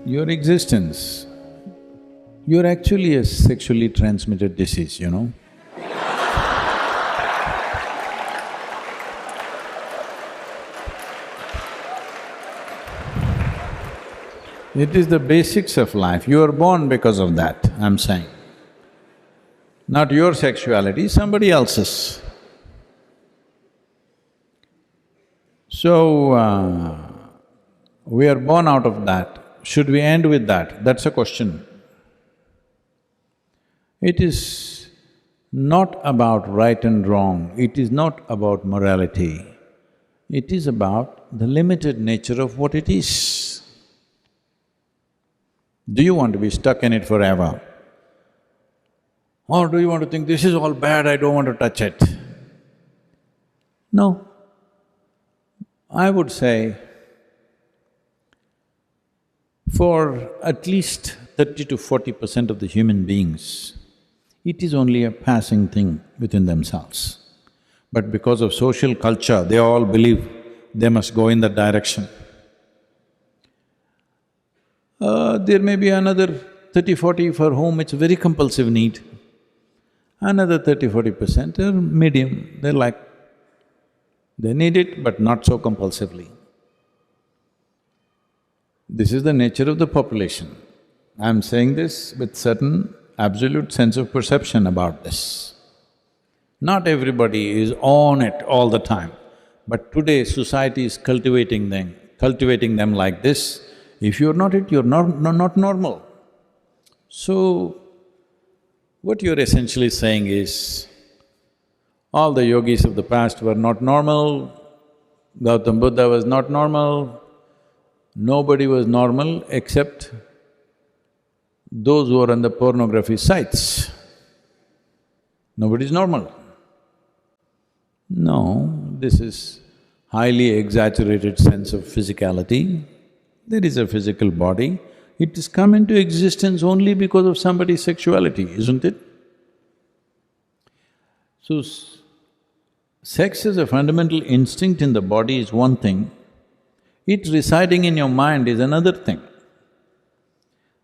Your existence, you're actually a sexually transmitted disease, you know. It is the basics of life, you are born because of that, I'm saying. Not your sexuality, somebody else's. So, we are born out of that. Should we end with that? That's a question. It is not about right and wrong, it is not about morality, it is about the limited nature of what it is. Do you want to be stuck in it forever? Or do you want to think, this is all bad, I don't want to touch it? No. I would say, for at least 30 to 40% of the human beings, it is only a passing thing within themselves. But because of social culture, they all believe they must go in that direction. There may be another 30-40 for whom it's a very compulsive need. Another 30-40% are medium, they're like, they need it but not so compulsively. This is the nature of the population. I'm saying this with certain absolute sense of perception about this. Not everybody is on it all the time, but today society is cultivating them like this. If you're not it, you're not normal. So, what you're essentially saying is, all the yogis of the past were not normal, Gautam Buddha was not normal, nobody was normal except those who are on the pornography sites. Nobody's normal. No, this is highly exaggerated sense of physicality. There is a physical body, it has come into existence only because of somebody's sexuality, isn't it? So, sex as a fundamental instinct in the body is one thing, it residing in your mind is another thing.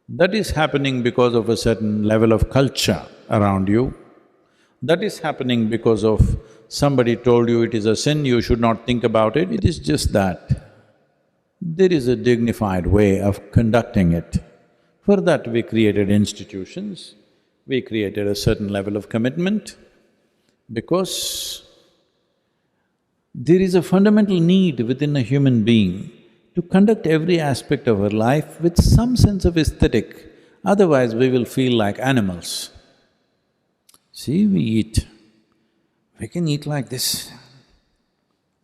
That is happening because of a certain level of culture around you. That is happening because of somebody told you it is a sin, you should not think about it. It is just that there is a dignified way of conducting it. For that we created institutions, we created a certain level of commitment, because there is a fundamental need within a human being to conduct every aspect of our life with some sense of aesthetic, otherwise we will feel like animals. See, we eat, we can eat like this.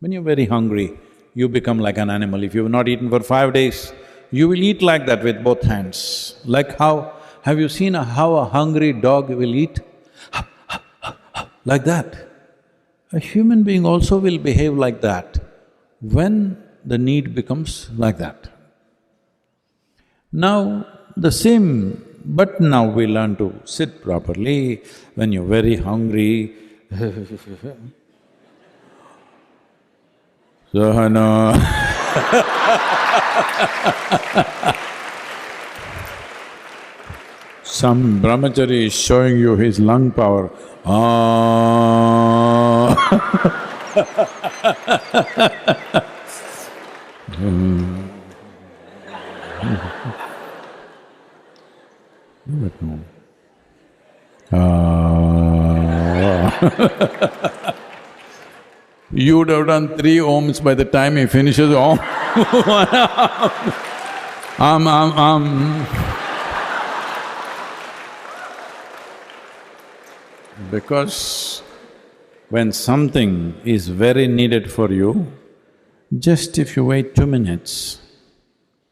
When you're very hungry, you become like an animal. If you've not eaten for 5 days, you will eat like that with both hands. Like how… have you seen how a hungry dog will eat? Like that. A human being also will behave like that when the need becomes like that. Now, the same… but now we learn to sit properly. When you're very hungry, Sahana some brahmachari is showing you his lung power. But no. You would have done 3 ohms by the time he finishes om. Because when something is very needed for you, just if you wait 2 minutes,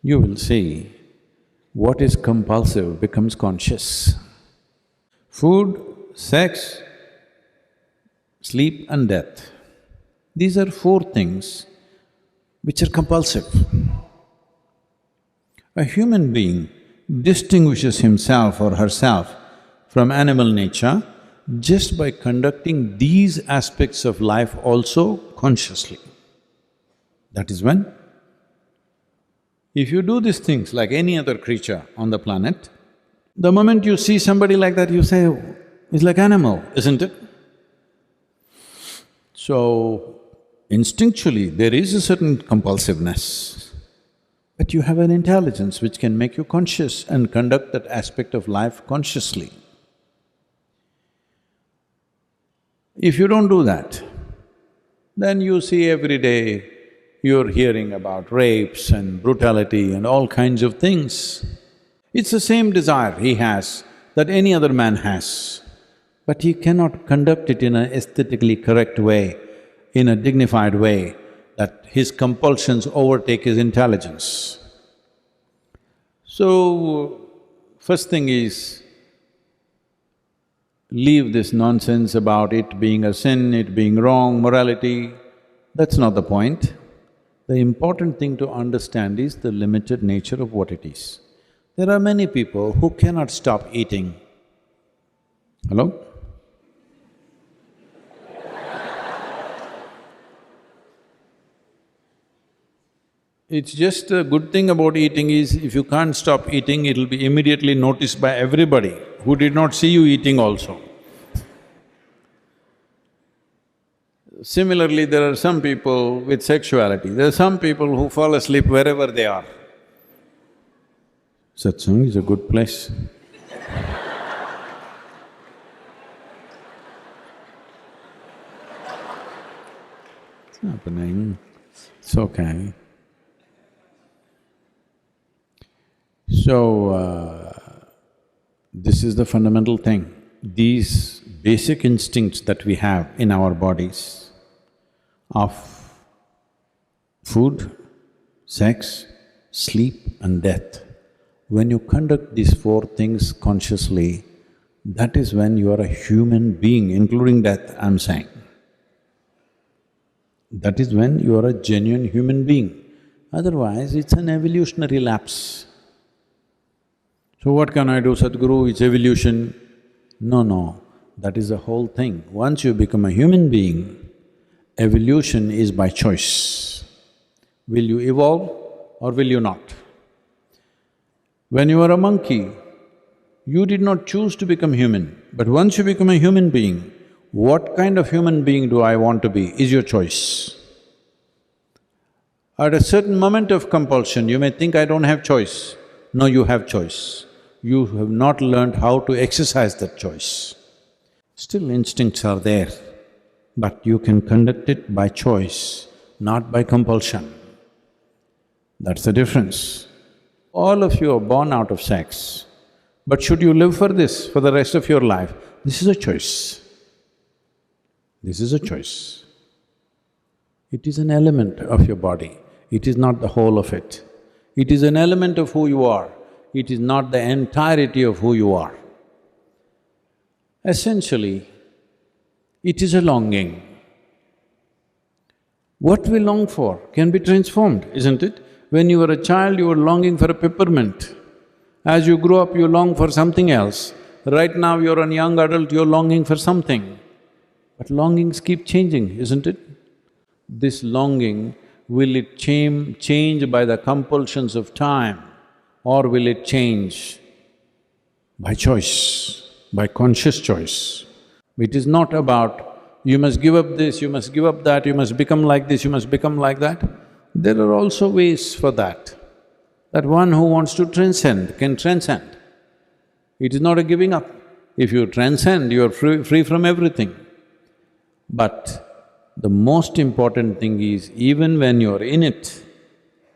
you will see what is compulsive becomes conscious. Food, sex, sleep and death. These are 4 things which are compulsive. A human being distinguishes himself or herself from animal nature just by conducting these aspects of life also consciously. That is when, if you do these things like any other creature on the planet, the moment you see somebody like that, you say, "Oh, he's like animal," isn't it? So, instinctually, there is a certain compulsiveness, but you have an intelligence which can make you conscious and conduct that aspect of life consciously. If you don't do that, then you see every day you're hearing about rapes and brutality and all kinds of things. It's the same desire he has that any other man has, but he cannot conduct it in an aesthetically correct way, in a dignified way, that his compulsions overtake his intelligence. So, first thing is, leave this nonsense about it being a sin, it being wrong, morality. That's not the point. The important thing to understand is the limited nature of what it is. There are many people who cannot stop eating. Hello? It's just a good thing about eating is, if you can't stop eating, it'll be immediately noticed by everybody who did not see you eating also. Similarly, there are some people with sexuality, there are some people who fall asleep wherever they are. Satsang is a good place. It's happening, it's okay. So, this is the fundamental thing. These basic instincts that we have in our bodies of food, sex, sleep and death, when you conduct these four things consciously, that is when you are a human being, including death, I'm saying. That is when you are a genuine human being. Otherwise, it's an evolutionary lapse. So what can I do, Sadhguru? It's evolution. No, that is the whole thing. Once you become a human being, evolution is by choice. Will you evolve or will you not? When you were a monkey, you did not choose to become human, but once you become a human being, what kind of human being do I want to be is your choice. At a certain moment of compulsion, you may think, I don't have choice. No, you have choice. You have not learned how to exercise that choice. Still instincts are there, but you can conduct it by choice, not by compulsion. That's the difference. All of you are born out of sex, but should you live for this for the rest of your life? This is a choice. This is a choice. It is an element of your body, it is not the whole of it. It is an element of who you are, it is not the entirety of who you are. Essentially, it is a longing. What we long for can be transformed, isn't it? When you were a child, you were longing for a peppermint. As you grow up, you long for something else. Right now, you're a young adult, you're longing for something. But longings keep changing, isn't it? This longing, will it change by the compulsions of time, or will it change by choice, by conscious choice? It is not about, you must give up this, you must give up that, you must become like this, you must become like that. There are also ways for that. That one who wants to transcend can transcend. It is not a giving up. If you transcend, you are free from everything. But the most important thing is, even when you're in it,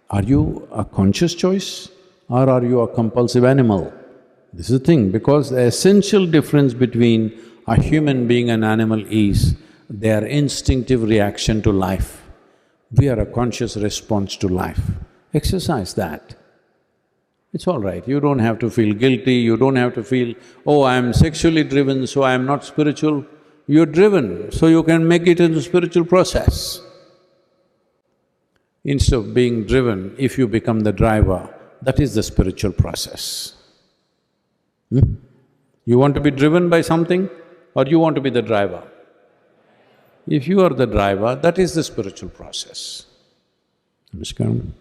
are you a conscious choice or are you a compulsive animal? This is the thing, because the essential difference between a human being and animal is their instinctive reaction to life. We are a conscious response to life. Exercise that. It's all right, you don't have to feel guilty, you don't have to feel, oh, I'm sexually driven, so I'm not spiritual. You're driven, so you can make it into spiritual process. Instead of being driven, if you become the driver, that is the spiritual process. You want to be driven by something? or you want to be the driver? If you are the driver, that is the spiritual process. Namaskaram.